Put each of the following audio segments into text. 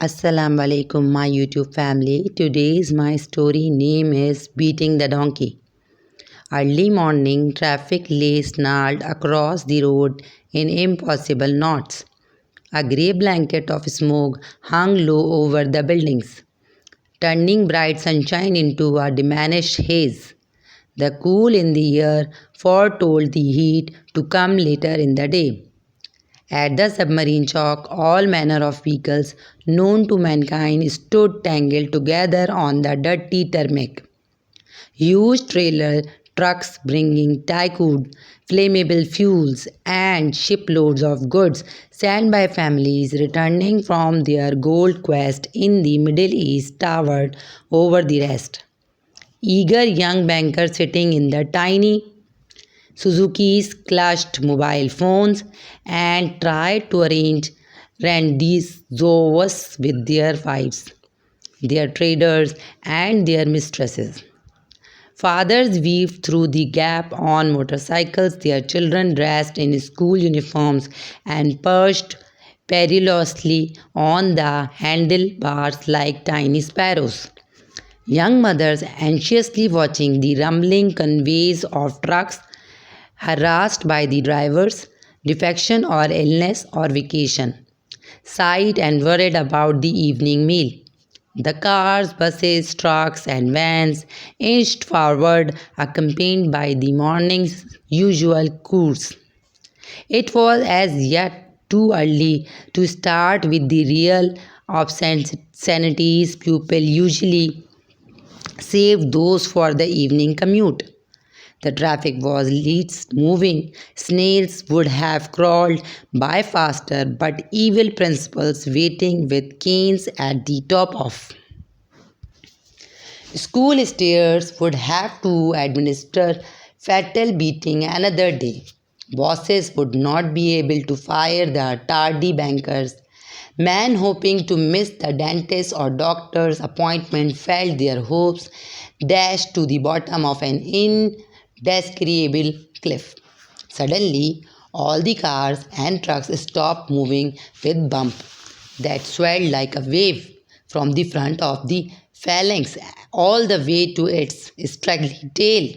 Assalamu alaikum, my YouTube family. Today's my story name is Beating the Donkey. Early morning traffic lay snarled across the road in impossible knots. A grey blanket of smoke hung low over the buildings, turning bright sunshine into a diminished haze. The cool in the air foretold the heat to come later in the day. At the submarine chalk, all manner of vehicles known to mankind stood tangled together on the dirty tarmac. Huge trailer trucks bringing tycoon, flammable fuels, and shiploads of goods sent by families returning from their gold quest in the Middle East towered over the rest. Eager young bankers sitting in the tiny Suzuki's clutched mobile phones and tried to arrange rendezvous with their wives, their traders, and their mistresses. Fathers weaved through the gap on motorcycles, their children dressed in school uniforms and perched perilously on the handlebars like tiny sparrows. Young mothers anxiously watching the rumbling conveys of trucks harassed by the drivers, defection or illness or vacation, sighed and worried about the evening meal. The cars, buses, trucks, and vans inched forward, accompanied by the morning's usual course. It was as yet too early to start with the real obscenities people usually save those for the evening commute. The traffic was least moving. Snails would have crawled by faster, but evil principals waiting with canes at the top of school stairs would have to administer fatal beating another day. Bosses would not be able to fire the tardy bankers. Men hoping to miss the dentist or doctor's appointment felt their hopes dashed to the bottom of an indescribable cliff. Suddenly, all the cars and trucks stopped moving with bump that swelled like a wave from the front of the phalanx all the way to its straggly tail.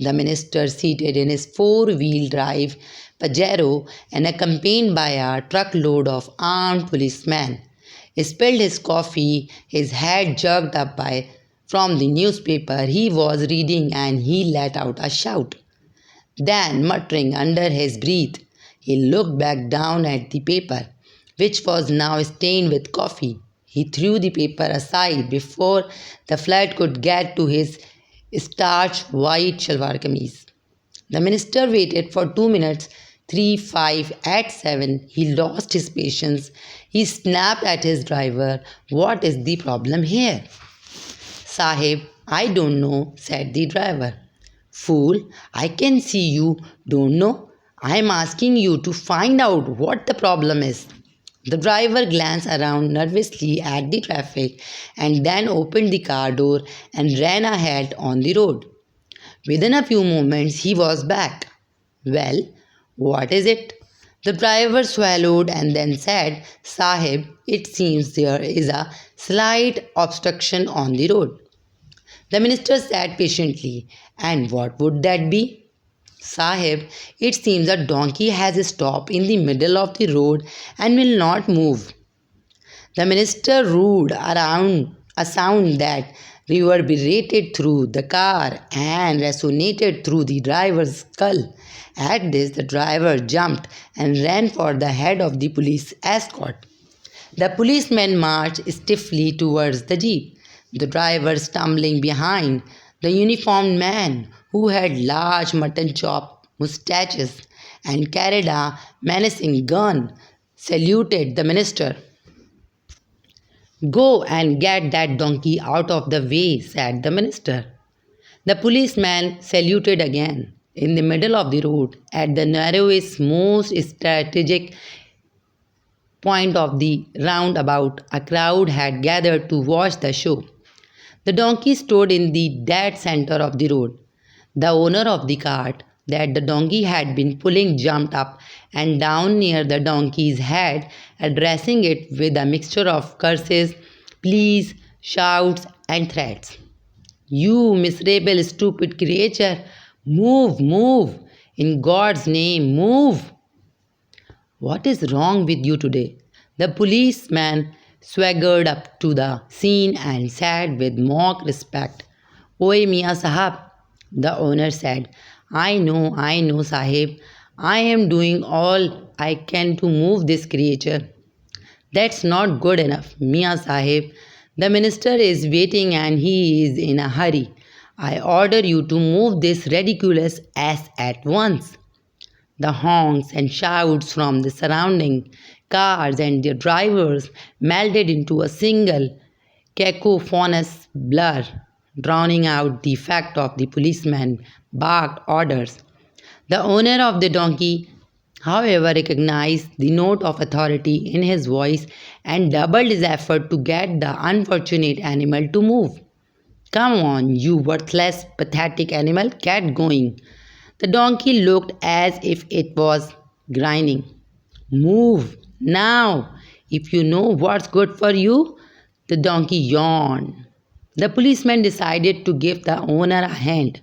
The minister, seated in his four-wheel drive Pajero and accompanied by a truckload of armed policemen, spilled his coffee, his head jerked up by from the newspaper he was reading, and he let out a shout. Then, muttering under his breath, he looked back down at the paper, which was now stained with coffee. He threw the paper aside before the flood could get to his starched white shalwar kameez. The minister waited for 2 minutes, 3, 5, at 7. He lost his patience. He snapped at his driver. What is the problem here? Sahib, I don't know, said the driver. Fool, I can see you don't know. I am asking you to find out what the problem is. The driver glanced around nervously at the traffic and then opened the car door and ran ahead on the road. Within a few moments, he was back. Well, what is it? The driver swallowed and then said, Sahib, it seems there is a slight obstruction on the road. The minister sat patiently. And what would that be? Sahib, it seems a donkey has stopped in the middle of the road and will not move. The minister roared around a sound that reverberated through the car and resonated through the driver's skull. At this, the driver jumped and ran for the head of the police escort. The policemen marched stiffly towards the jeep, the driver stumbling behind. The uniformed man, who had large mutton chop mustaches and carried a menacing gun, saluted the minister. Go and get that donkey out of the way, said the minister. The policeman saluted again. In the middle of the road, at the narrowest, most strategic point of the roundabout, a crowd had gathered to watch the show. The donkey stood in the dead center of the road. The owner of the cart, that the donkey had been pulling jumped up and down near the donkey's head, addressing it with a mixture of curses, pleas, shouts, and threats. You miserable, stupid creature, move, move! In God's name, move! What is wrong with you today? The policeman swaggered up to the scene and said with mock respect, Oi, Mia Sahab, the owner said. I know, Sahib. I am doing all I can to move this creature. That's not good enough, Mia Sahib. The minister is waiting and he is in a hurry. I order you to move this ridiculous ass at once. The honks and shouts from the surrounding cars and their drivers melded into a single cacophonous blur, drowning out the effect of the policeman barked orders. The owner of the donkey, however, recognized the note of authority in his voice and doubled his effort to get the unfortunate animal to move. Come on, you worthless, pathetic animal, get going. The donkey looked as if it was grinding. Move now, if you know what's good for you. The donkey yawned. The policeman decided to give the owner a hand.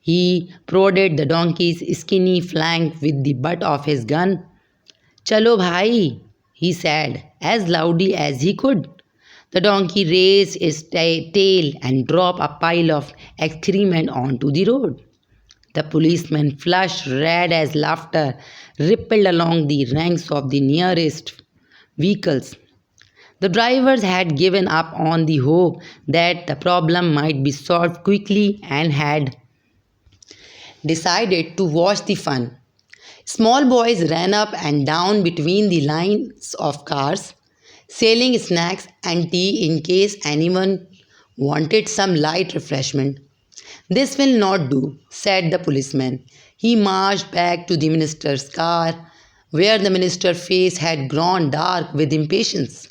He prodded the donkey's skinny flank with the butt of his gun. Chalo bhai, he said as loudly as he could. The donkey raised its tail and dropped a pile of excrement onto the road. The policeman, flushed red as laughter, rippled along the ranks of the nearest vehicles. The drivers had given up on the hope that the problem might be solved quickly and had decided to watch the fun. Small boys ran up and down between the lines of cars, selling snacks and tea in case anyone wanted some light refreshment. This will not do, said the policeman. He marched back to the minister's car, where the minister's face had grown dark with impatience.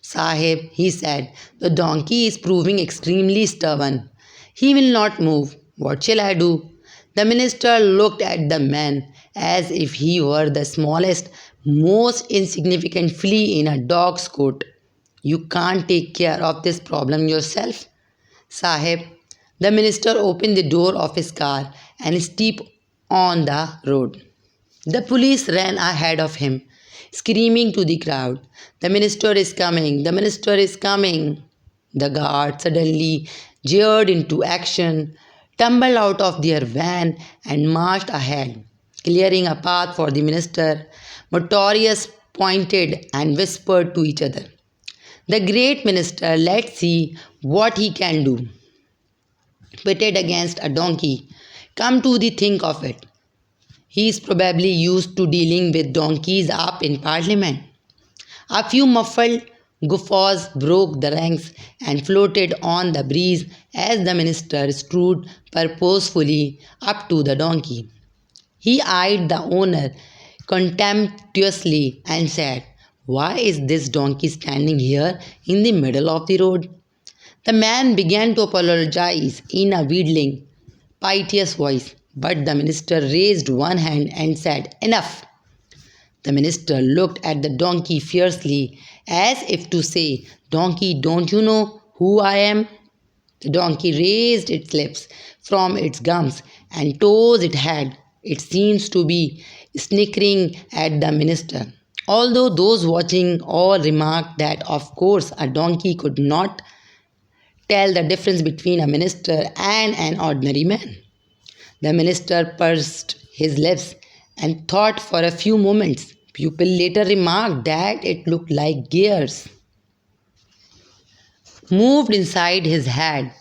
Sahib, he said, the donkey is proving extremely stubborn. He will not move. What shall I do? The minister looked at the man as if he were the smallest, most insignificant flea in a dog's coat. You can't take care of this problem yourself? Sahib, the minister opened the door of his car and stepped on the road. The police ran ahead of him, screaming to the crowd, The minister is coming! The minister is coming! The guards suddenly jeered into action, tumbled out of their van, and marched ahead, clearing a path for the minister. Motorists pointed and whispered to each other, The great minister, let's see what he can do. Pitted against a donkey. Come to the think of it. He is probably used to dealing with donkeys up in Parliament. A few muffled guffaws broke the ranks and floated on the breeze as the minister strode purposefully up to the donkey. He eyed the owner contemptuously and said, Why is this donkey standing here in the middle of the road? The man began to apologize in a wheedling, piteous voice, but the minister raised one hand and said, Enough! The minister looked at the donkey fiercely, as if to say, Donkey, don't you know who I am? The donkey raised its lips from its gums and tossed its head. It seems to be snickering at the minister. Although those watching all remarked that, of course, a donkey could not tell the difference between a minister and an ordinary man. The minister pursed his lips and thought for a few moments. People later remarked that it looked like gears moved inside his head,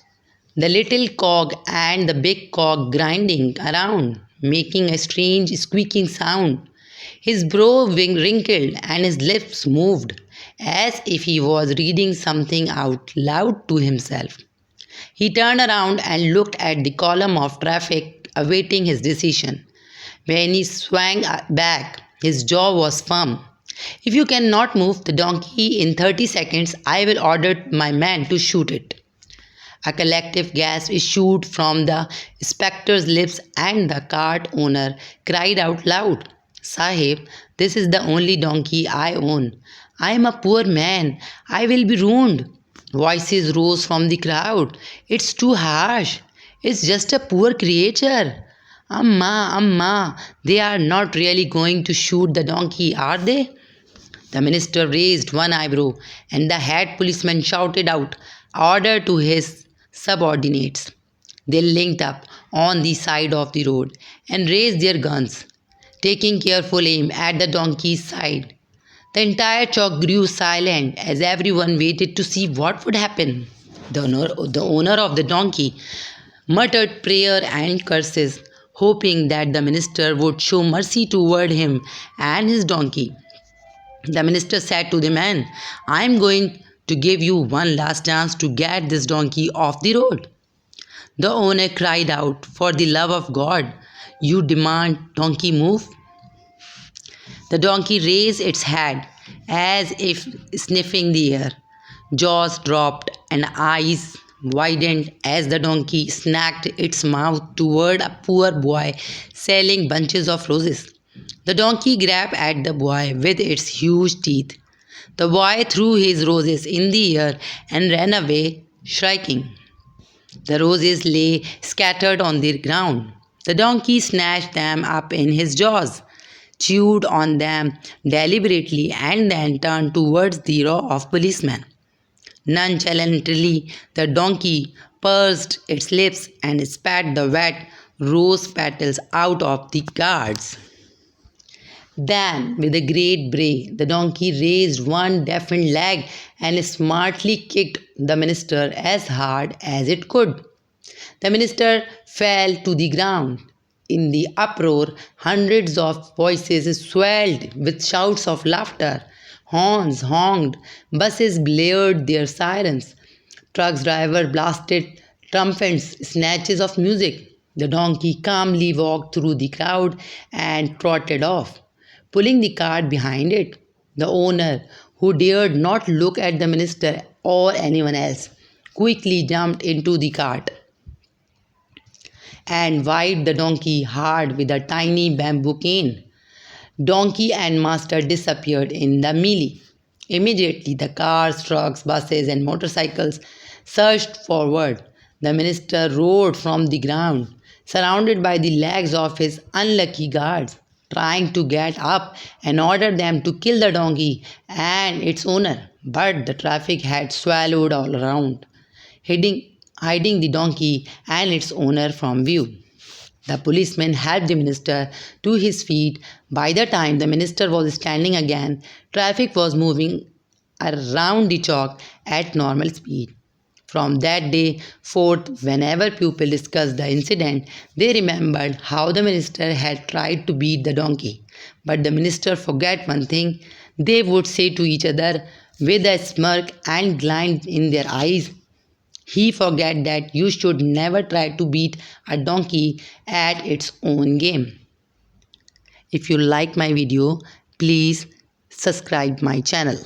the little cog and the big cog grinding around, making a strange squeaking sound. His brow wrinkled and his lips moved, as if he was reading something out loud to himself. He turned around and looked at the column of traffic awaiting his decision. When he swung back, his jaw was firm. If you cannot move the donkey in 30 seconds, I will order my man to shoot it. A collective gasp issued from the spectre's lips, and the cart owner cried out loud, Sahib, this is the only donkey I own. I am a poor man. I will be ruined. Voices rose from the crowd. It's too harsh. It's just a poor creature. Amma, they are not really going to shoot the donkey, are they? The minister raised one eyebrow, and the head policeman shouted out order to his subordinates. They linked up on the side of the road and raised their guns, taking careful aim at the donkey's side. The entire chalk grew silent as everyone waited to see what would happen. The owner of the donkey muttered prayer and curses, hoping that the minister would show mercy toward him and his donkey. The minister said to the man, I am going to give you one last chance to get this donkey off the road. The owner cried out, For the love of God, you demand donkey move? The donkey raised its head as if sniffing the air. Jaws dropped and eyes widened as the donkey snacked its mouth toward a poor boy selling bunches of roses. The donkey grabbed at the boy with its huge teeth. The boy threw his roses in the air and ran away, shrieking. The roses lay scattered on the ground. The donkey snatched them up in his jaws, chewed on them deliberately, and then turned towards the row of policemen. Nonchalantly, the donkey pursed its lips and spat the wet rose petals out of the guards. Then, with a great bray, the donkey raised one deafened leg and smartly kicked the minister as hard as it could. The minister fell to the ground. In the uproar, hundreds of voices swelled with shouts of laughter. Horns honked, buses blared their sirens, trucks driver blasted trumpets, snatches of music. The donkey calmly walked through the crowd and trotted off, pulling the cart behind it. The owner, who dared not look at the minister or anyone else, quickly jumped into the cart and wiped the donkey hard with a tiny bamboo cane. Donkey and master disappeared in the melee. Immediately, the cars, trucks, buses, and motorcycles surged forward. The minister roared from the ground, surrounded by the legs of his unlucky guards, trying to get up and order them to kill the donkey and its owner. But the traffic had swallowed all around, hiding the donkey and its owner from view. The policeman helped the minister to his feet. By the time the minister was standing again, traffic was moving around the chalk at normal speed. From that day forth, whenever people discussed the incident, they remembered how the minister had tried to beat the donkey. But the minister forgot one thing, they would say to each other with a smirk and glint in their eyes. He forgot that you should never try to beat a donkey at its own game. If you like my video, please subscribe my channel.